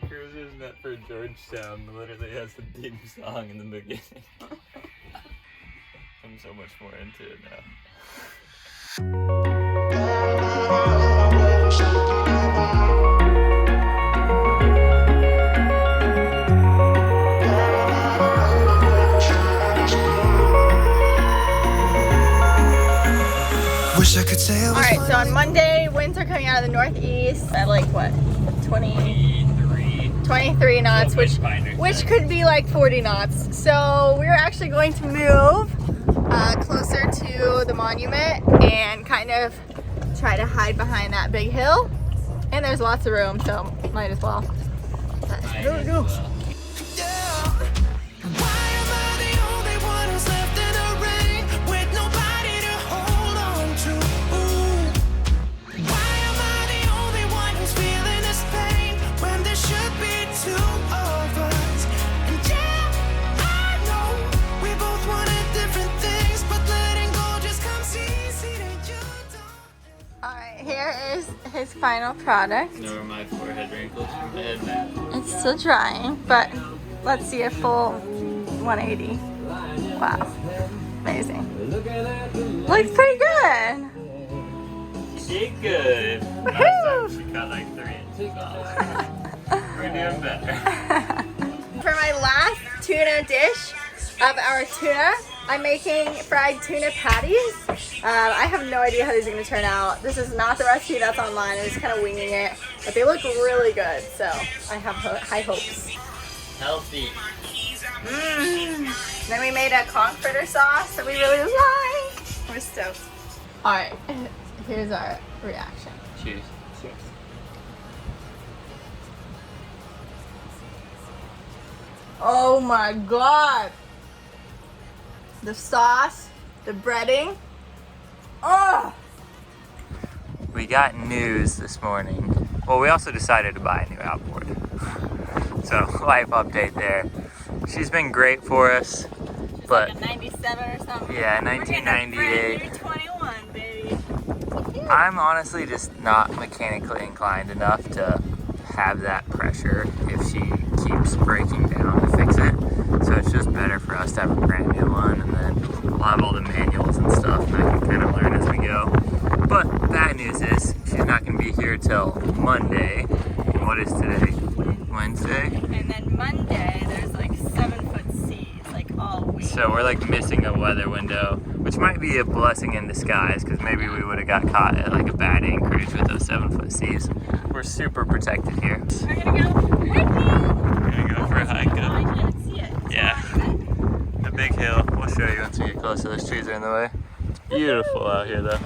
The cruiser's net for Georgetown literally has the theme song in the beginning. I'm so much more into it now. Alright, so on Monday, winds are coming out of the northeast at like what? 23 knots, which could be like 40 knots. So we're actually going to move closer to the monument and kind of try to hide behind that big hill. And there's lots of room, so might as well. Go. Here is his final product. No, are my forehead wrinkles from my head now. It's still drying, but let's see a full 180. Wow. Amazing. Looks pretty good. You did good. Woohoo! She cut like 3 inches off. We're doing better. For my last tuna dish of our tuna, I'm making fried tuna patties. I have no idea how these are going to turn out. This is not the recipe that's online. I'm just kind of winging it. But they look really good, so I have high hopes. Healthy. Then we made a conch fritter sauce that we really like. We're stoked. Alright, here's our reaction. Cheers. Cheers. Oh my god! The sauce, the breading. Oh! We got news this morning. Well, we also decided to buy a new outboard. So, life update there. She's been great for us. She's but like a 97 or something. Yeah, 1998. You're 21, baby. I'm honestly just not mechanically inclined enough to have that pressure if she keeps breaking down to fix it. So it's just better for us to have a brand new one, and then we'll have all the manuals and stuff, and I can kind of learn as we go. But bad news is she's not going to be here till Monday. What is today? Wednesday? And then Monday, there's like 7-foot seas, like all week. So we're like missing a weather window, which might be a blessing in disguise, because maybe we would have got caught at like a bad anchorage with those 7-foot seas. We're super protected here. We're gonna go hiking. We're gonna go for a hike I up. can't see it. Yeah. The big hill. We'll show you once we get closer. Those trees are in the way. It's beautiful out here though.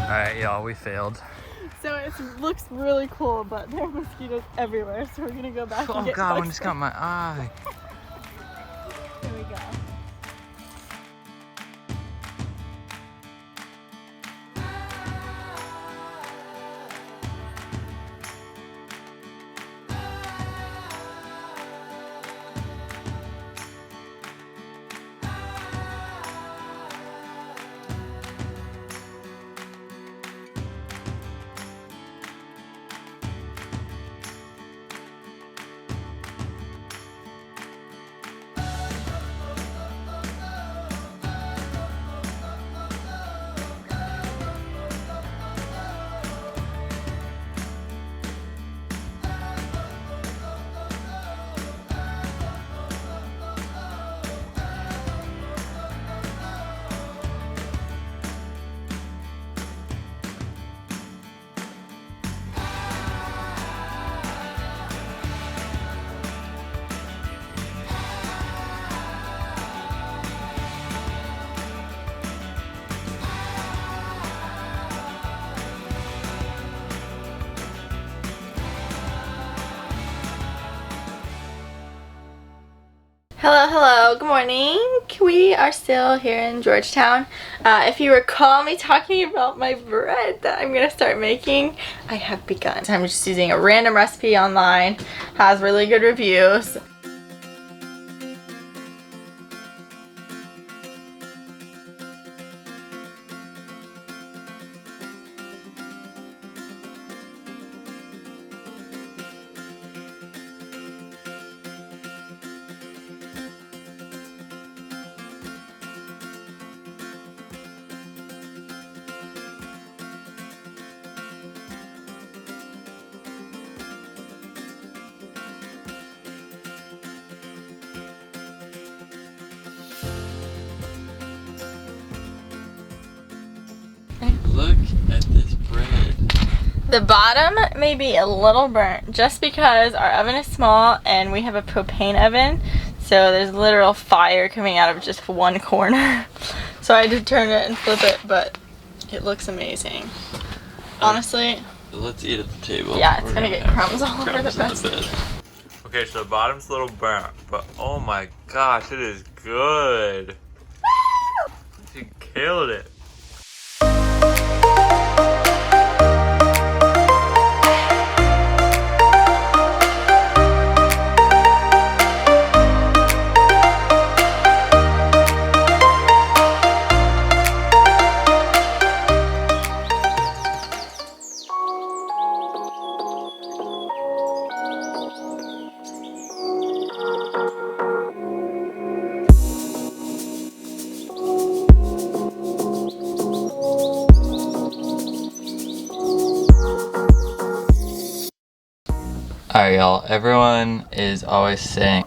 Alright y'all, we failed. So it looks really cool, but there are mosquitoes everywhere, so we're gonna go back and Oh get god, one touched just got my eye. Here we go. Hello, good morning. We are still here in Georgetown. If you recall me talking about my bread that I'm gonna start making, I have begun. I'm just using a random recipe online, has really good reviews. at this bread. The bottom may be a little burnt just because our oven is small and we have a propane oven. So there's literal fire coming out of just one corner. So I did turn it and flip it, but it looks amazing. Honestly. Let's eat at the table. Yeah, it's gonna get crumbs all over the bed. Okay, so the bottom's a little burnt, but oh my gosh, it is good. You killed it. Alright y'all, everyone is always saying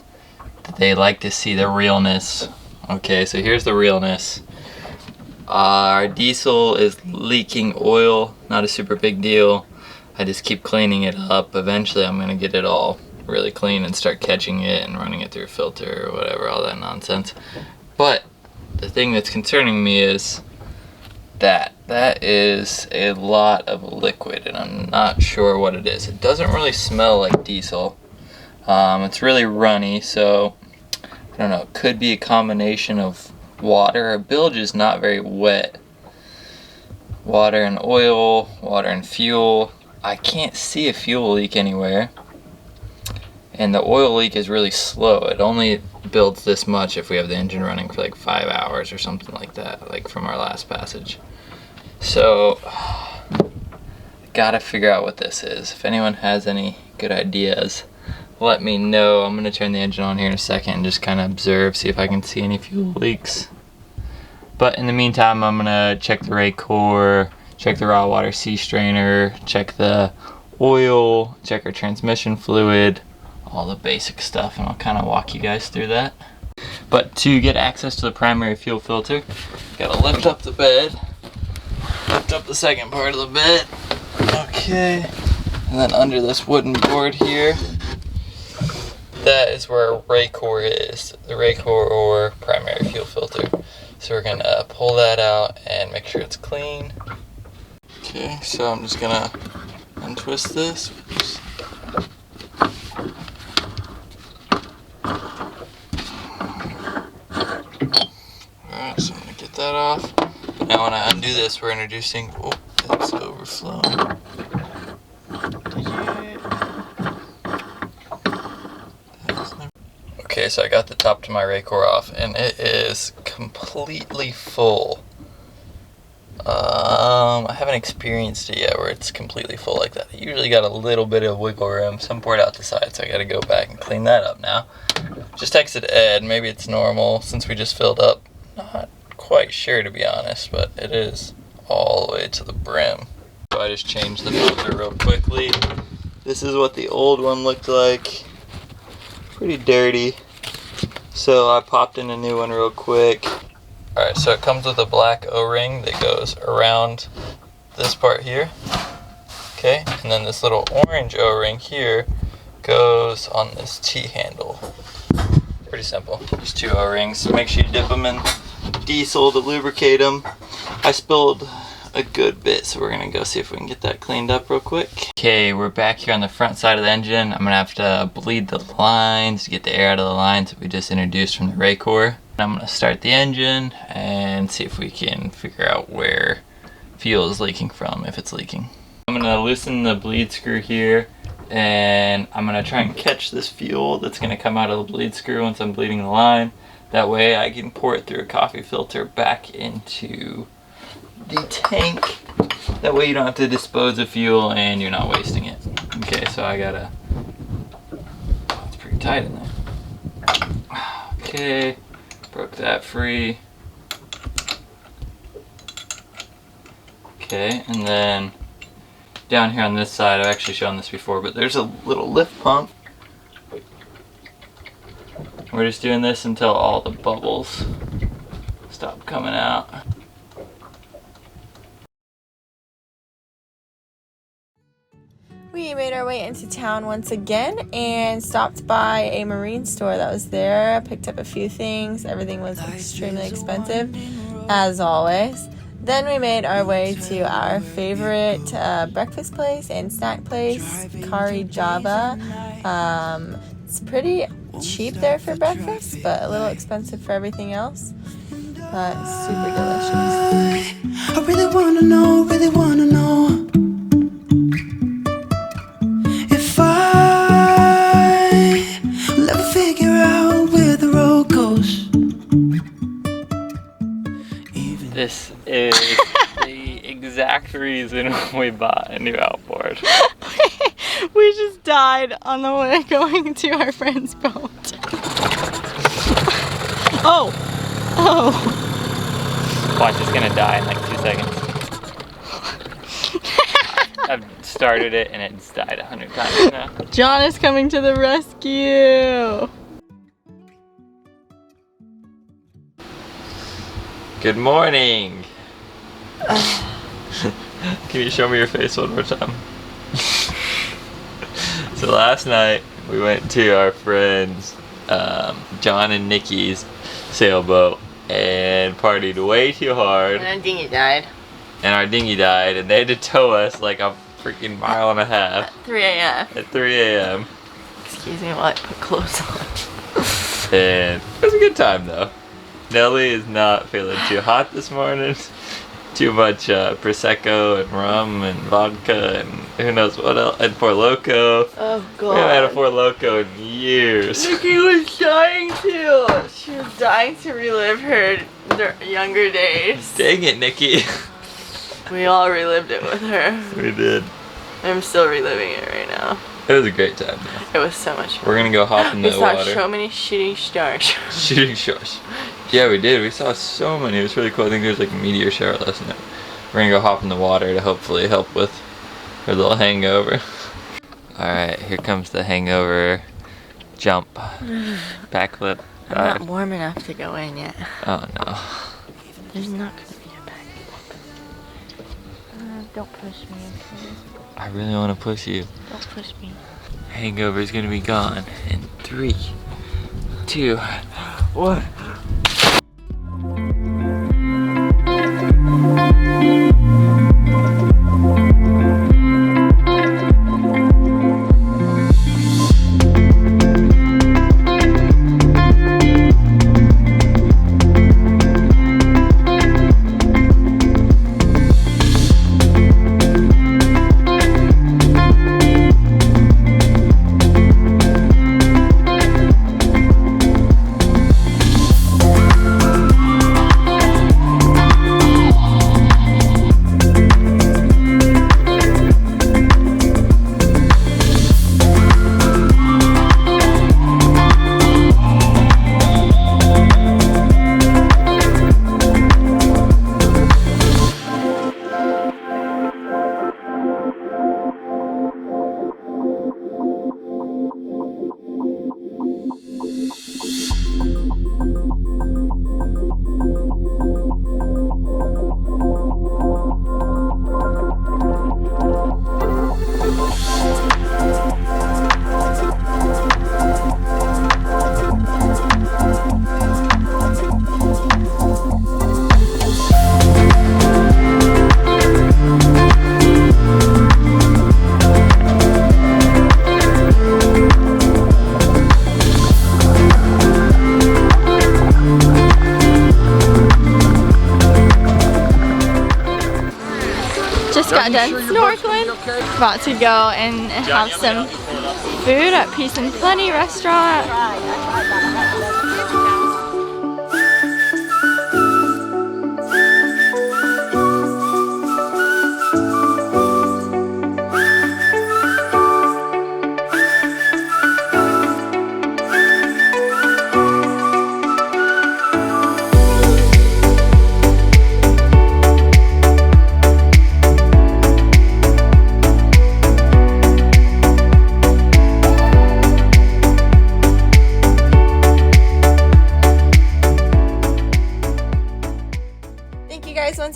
that they like to see the realness. Okay, so here's the realness. Our diesel is leaking oil, not a super big deal. I just keep cleaning it up. Eventually I'm going to get it all really clean and start catching it and running it through a filter or whatever, all that nonsense. But the thing that's concerning me is that is a lot of liquid and I'm not sure what it is. It doesn't really smell like diesel. It's really runny, so I don't know, it could be a combination of water. Our bilge is not very wet. Water and oil, water and fuel. I can't see a fuel leak anywhere. And the oil leak is really slow. It only builds this much if we have the engine running for like 5 hours or something like that, like from our last passage. So, gotta figure out what this is. If anyone has any good ideas, let me know. I'm gonna turn the engine on here in a second and just kind of observe, see if I can see any fuel leaks. But in the meantime, I'm gonna check the rake core, check the raw water sea strainer, check the oil, check our transmission fluid, all the basic stuff, and I'll kind of walk you guys through that. But to get access to the primary fuel filter, gotta lift up the bed, lift up the second part of the bed, okay, and then under this wooden board here, that is where our rake core is, the rake core or primary fuel filter. So we're gonna pull that out and make sure it's clean. Okay, so I'm just gonna untwist this. Oops. Alright, so I'm gonna get that off. Now when I undo this, we're introducing, oh, it's overflowing. Okay, so I got the top to my rake core off, and it is completely full. I haven't experienced it yet where it's completely full like that. I usually got a little bit of wiggle room, some poured out the side, so I gotta go back and clean that up now. Just texted Ed, maybe it's normal since we just filled up. Not quite sure to be honest, but it is all the way to the brim. So I just changed the filter real quickly. This is what the old one looked like. Pretty dirty. So I popped in a new one real quick. Alright, so it comes with a black O-ring that goes around this part here. Okay, and then this little orange O-ring here goes on this T-handle. Pretty simple. Just 2 O-rings. Make sure you dip them in diesel to lubricate them. I spilled a good bit, so we're gonna go see if we can get that cleaned up real quick. Okay, we're back here on the front side of the engine. I'm gonna have to bleed the lines to get the air out of the lines that we just introduced from the rake core. I'm gonna start the engine and see if we can figure out where fuel is leaking from, if it's leaking. I'm gonna loosen the bleed screw here, and I'm gonna try and catch this fuel that's gonna come out of the bleed screw once I'm bleeding the line. That way I can pour it through a coffee filter back into the tank. That way you don't have to dispose of fuel and you're not wasting it. Okay, so I gotta, oh, it's pretty tight in there. Okay, broke that free. Okay, and then down here on this side, I've actually shown this before, but there's a little lift pump. We're just doing this until all the bubbles stop coming out. We made our way into town once again and stopped by a marine store that was there. Picked up a few things. Everything was extremely expensive, as always. Then we made our way to our favorite breakfast place and snack place, Kari Java. It's pretty cheap there for breakfast, but a little expensive for everything else. But super delicious. I really wanna know, if I'll ever figure out where the road goes. This is the exact reason we bought a new outboard. We just died on the way going to our friend's boat. Oh! Watch, it's gonna die in like 2 seconds. I've started it and it's died 100 times now. John is coming to the rescue! Good morning! Can you show me your face one more time? So last night we went to our friends John and Nikki's sailboat and partied way too hard. And our dinghy died. And they had to tow us like a freaking mile and a half. At 3 a.m. At 3 a.m. Excuse me while I put clothes on. And it was a good time though. Nelly is not feeling too hot this morning. Too much Prosecco and rum and vodka and who knows what else. And Four Loko. Oh god. We haven't had a Four Loko in years. Nikki was dying to. She was dying to relive her younger days. Dang it, Nikki. We all relived it with her. We did. I'm still reliving it right now. It was a great time though. It was so much fun. We're gonna go hop in the We water. saw so many shooting stars. Shooting stars. Yeah, we did. We saw so many. It was really cool. I think there was like a meteor shower last night. We're gonna go hop in the water to hopefully help with her little hangover. Alright, here comes the hangover jump. Backflip. I'm not warm enough to go in yet. Oh no. There's not gonna be a backflip. Don't push me, please. I really want to push you. Don't push me. Hangover is gonna be gone in 3, 2, 1. Just got done snorkeling. About to go and have some food at Peace and Plenty restaurant.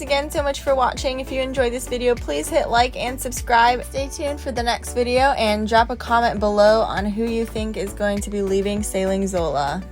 thanks again so much for watching. If you enjoyed this video, please hit like and subscribe. Stay tuned for the next video and drop a comment below on who you think is going to be leaving Sailing Zola.